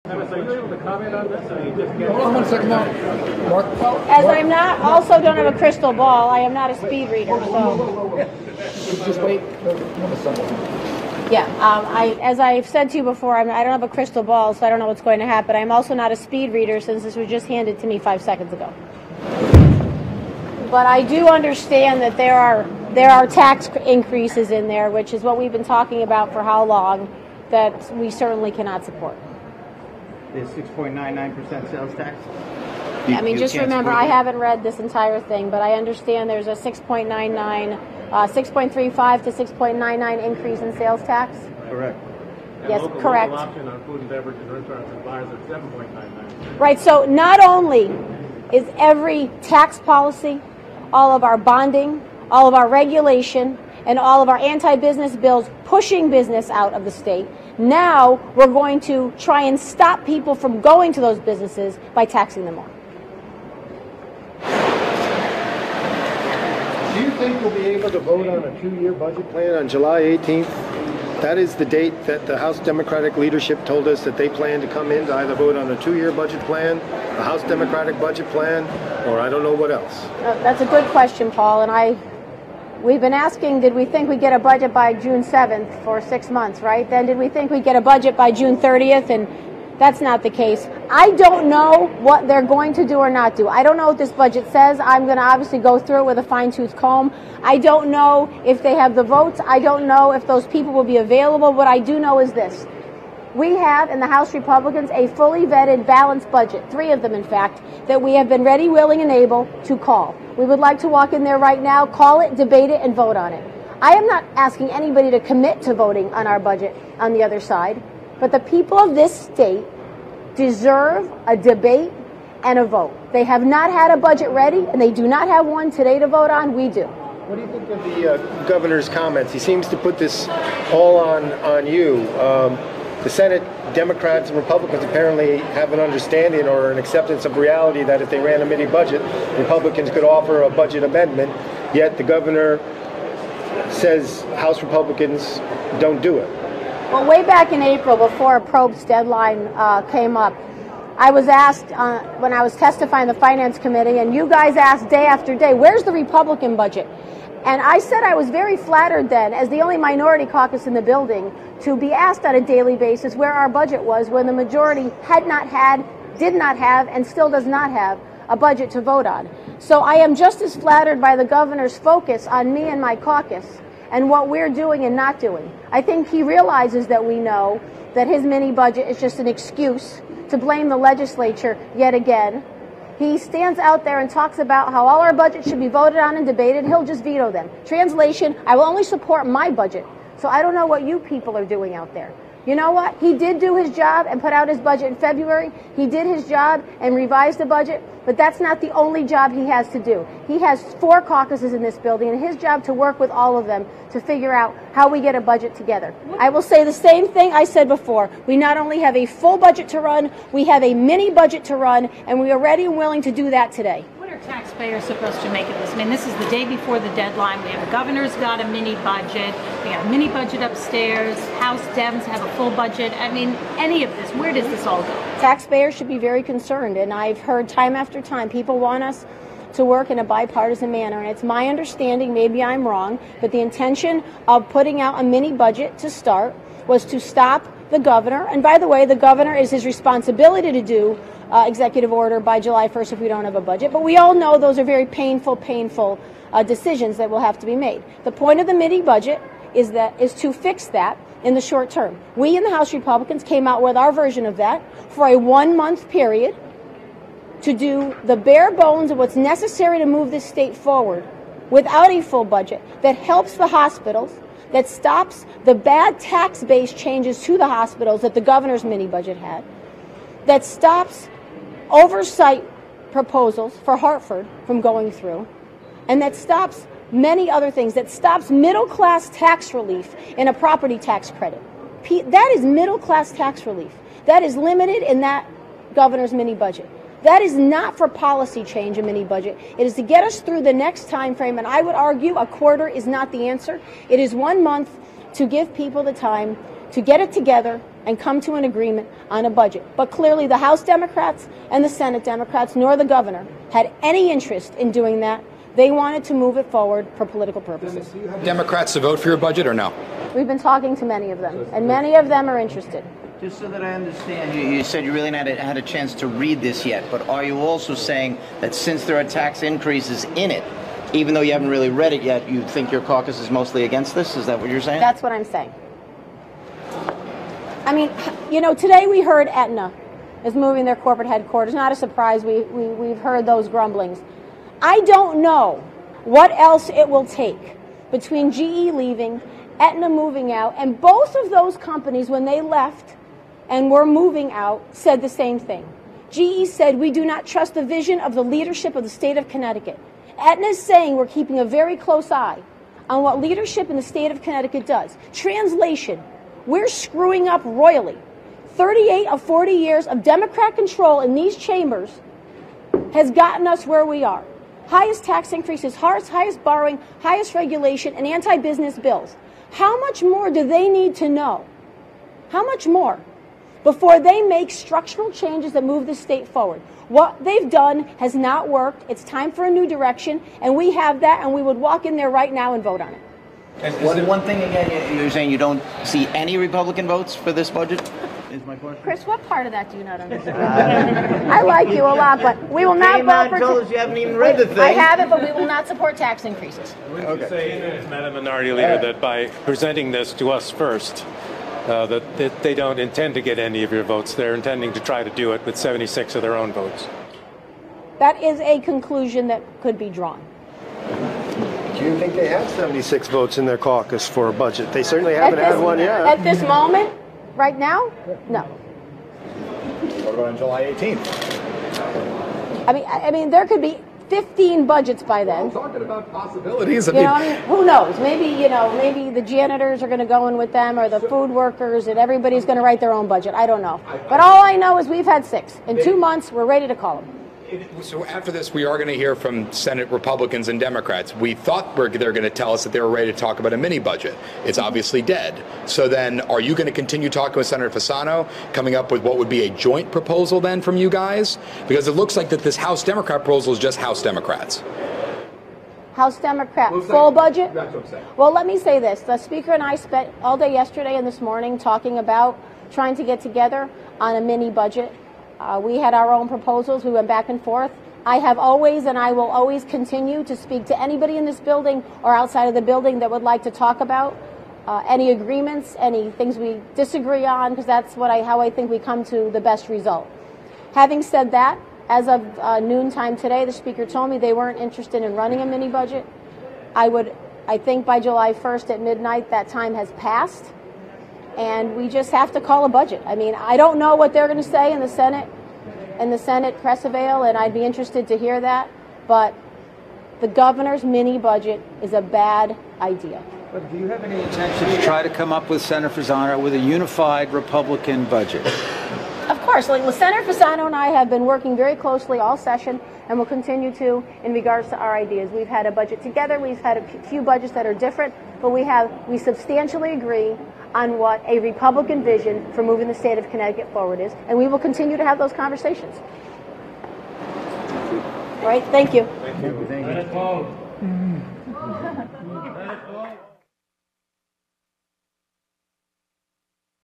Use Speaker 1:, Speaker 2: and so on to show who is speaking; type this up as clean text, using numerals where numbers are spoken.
Speaker 1: Themis, are you able to comment on this, or you just get?
Speaker 2: Hold on 1 second, Mark.
Speaker 3: As I'm not, also don't have a crystal ball, I am not a speed reader, so.
Speaker 2: Just wait.
Speaker 3: Yeah, as I've said to you before, I don't have a crystal ball, so I don't know what's going to happen. I'm also not a speed reader since this was just handed to me 5 seconds ago. But I do understand that there are tax increases in there, which is what we've been talking about for how long, that we certainly cannot support.
Speaker 4: The 6.99% sales tax?
Speaker 3: I mean, just remember, I haven't read this entire thing, but I understand there's a 6.99, 6.35 to 6.99 increase in sales tax.
Speaker 4: Correct.
Speaker 3: Yes,
Speaker 1: local,
Speaker 3: correct.
Speaker 1: Local option on food and beverage and restaurants and bars at 7.99.
Speaker 3: Right, so not only is every tax policy, all of our bonding, all of our regulation, and all of our anti-business bills pushing business out of the state, now we're going to try and stop people from going to those businesses by taxing them more.
Speaker 5: Do you think we'll be able to vote on a 2-year budget plan on July 18th? That is the date that the House Democratic leadership told us that they plan to come in to either vote on a 2-year budget plan, a House Democratic budget plan, or I don't know what else.
Speaker 3: That's a good question, Paul, and we've been asking, did we think we'd get a budget by June 7th for 6 months, right? Then did we think we'd get a budget by June 30th? And that's not the case. I don't know what they're going to do or not do. I don't know what this budget says. I'm going to obviously go through it with a fine-tooth comb. I don't know if they have the votes. I don't know if those people will be available. What I do know is this. We have, in the House Republicans, a fully vetted, balanced budget, 3 of them, in fact, that we have been ready, willing, and able to call. We would like to walk in there right now, call it, debate it, and vote on it. I am not asking anybody to commit to voting on our budget on the other side, but the people of this state deserve a debate and a vote. They have not had a budget ready, and they do not have one today to vote on. We do.
Speaker 5: What do you think of the governor's comments? He seems to put this all on you. The Senate, Democrats and Republicans apparently have an understanding or an acceptance of reality that if they ran a mini budget, Republicans could offer a budget amendment, yet the governor says House Republicans don't do it.
Speaker 3: Well, way back in April, before a probe's deadline came up, I was asked when I was testifying in the Finance Committee, and you guys asked day after day, where's the Republican budget? And I said I was very flattered then, as the only minority caucus in the building, to be asked on a daily basis where our budget was when the majority had not had, did not have, and still does not have a budget to vote on. So I am just as flattered by the governor's focus on me and my caucus and what we're doing and not doing. I think he realizes that we know that his mini budget is just an excuse to blame the legislature yet again. He stands out there and talks about how all our budgets should be voted on and debated. He'll just veto them. Translation, I will only support my budget. So I don't know what you people are doing out there. You know what? He did do his job and put out his budget in February. He did his job and revised the budget, but that's not the only job he has to do. He has 4 caucuses in this building, and his job to work with all of them to figure out how we get a budget together. I will say the same thing I said before. We not only have a full budget to run, we have a mini budget to run, and we are ready and willing to do that today.
Speaker 6: What are taxpayers supposed to make of this? I mean, this is the day before the deadline. We have the governor's got a mini budget. We got a mini budget upstairs. House Dems have a full budget. I mean, any of this, where does this all go?
Speaker 3: Taxpayers should be very concerned, and I've heard time after time people want us to work in a bipartisan manner, and it's my understanding, maybe I'm wrong, but the intention of putting out a mini budget to start was to stop the governor, and by the way, the governor is his responsibility to do executive order by July 1st if we don't have a budget, but we all know those are very painful decisions that will have to be made. The point of the mini budget is to fix that in the short term. We in the House Republicans came out with our version of that for a 1-month period to do the bare bones of what's necessary to move this state forward without a full budget that helps the hospitals, that stops the bad tax-based changes to the hospitals that the governor's mini budget had, that stops oversight proposals for Hartford from going through, and that stops many other things, that stops middle-class tax relief in a property tax credit. That is middle-class tax relief. That is limited in that governor's mini budget. That is not for policy change, a mini budget. It is to get us through the next time frame, and I would argue a quarter is not the answer. It is 1 month to give people the time to get it together, and come to an agreement on a budget. But clearly the House Democrats and the Senate Democrats, nor the governor, had any interest in doing that. They wanted to move it forward for political purposes.
Speaker 2: Democrats to vote for your budget or no?
Speaker 3: We've been talking to many of them, and many of them are interested.
Speaker 4: Just so that I understand, you said you really not had a chance to read this yet, but are you also saying that since there are tax increases in it, even though you haven't really read it yet, you think your caucus is mostly against this? Is that what you're saying?
Speaker 3: That's what I'm saying. I mean, you know, today we heard Aetna is moving their corporate headquarters. Not a surprise. We've heard those grumblings. I don't know what else it will take between GE leaving, Aetna moving out, and both of those companies, when they left and were moving out, said the same thing. GE said, we do not trust the vision of the leadership of the state of Connecticut. Aetna is saying we're keeping a very close eye on what leadership in the state of Connecticut does. Translation, we're screwing up royally. 38 of 40 years of Democrat control in these chambers has gotten us where we are. Highest tax increases, highest borrowing, highest regulation, and anti-business bills. How much more do they need to know? How much more before they make structural changes that move the state forward? What they've done has not worked. It's time for a new direction, and we have that, and we would walk in there right now and vote on it.
Speaker 4: One thing again, you're saying you don't see any Republican votes for this budget? Is my question.
Speaker 3: Chris, what part of that do you not understand? I like you a lot, but we will not vote for.
Speaker 4: Told us you haven't even read the thing.
Speaker 3: I haven't, but we will not support tax increases.
Speaker 7: Wouldn't you say, Madam Minority Leader, that by presenting this to us first, that they don't intend to get any of your votes? They're intending to try to do it with 76 of their own votes.
Speaker 3: That is a conclusion that could be drawn.
Speaker 5: Do you think they have 76 votes in their caucus for a budget? They certainly haven't had one yet.
Speaker 3: At this moment, right now, no.
Speaker 1: What about on July 18th?
Speaker 3: I mean, there could be 15 budgets by then.
Speaker 1: I'm talking about possibilities.
Speaker 3: You know, I mean, who knows? Maybe the janitors are going to go in with them, or the food workers, and everybody's going to write their own budget. I don't know. But all I know is we've had 6. In 2 months, we're ready to call them.
Speaker 2: So after this, we are going to hear from Senate Republicans and Democrats. We thought they're going to tell us that they were ready to talk about a mini budget. It's obviously dead. So then are you going to continue talking with Senator Fasano, coming up with what would be a joint proposal then from you guys? Because it looks like that this House Democrat proposal is just House Democrats.
Speaker 3: House Democrat, full budget?
Speaker 1: That's what I'm saying.
Speaker 3: Well, let me say this. The Speaker and I spent all day yesterday and this morning talking about trying to get together on a mini budget. We had our own proposals. We went back and forth. I have always and I will always continue to speak to anybody in this building or outside of the building that would like to talk about any agreements, any things we disagree on, because that's how I think we come to the best result. Having said that, as of noontime today, the Speaker told me they weren't interested in running a mini budget. I think by July 1st at midnight that time has passed. And we just have to call a budget. I mean, I don't know what they're going to say in the Senate press avail, and I'd be interested to hear that. But the governor's mini budget is a bad idea.
Speaker 8: But do you have any intention to try to come up with Senator Fasano with a unified Republican budget?
Speaker 3: Of course. Senator Fasano and I have been working very closely all session, and will continue to in regards to our ideas. We've had a budget together. We've had a few budgets that are different, but we substantially agree on what a Republican vision for moving the state of Connecticut forward is, and we will continue to have those conversations. All right, thank you.
Speaker 1: Thank you.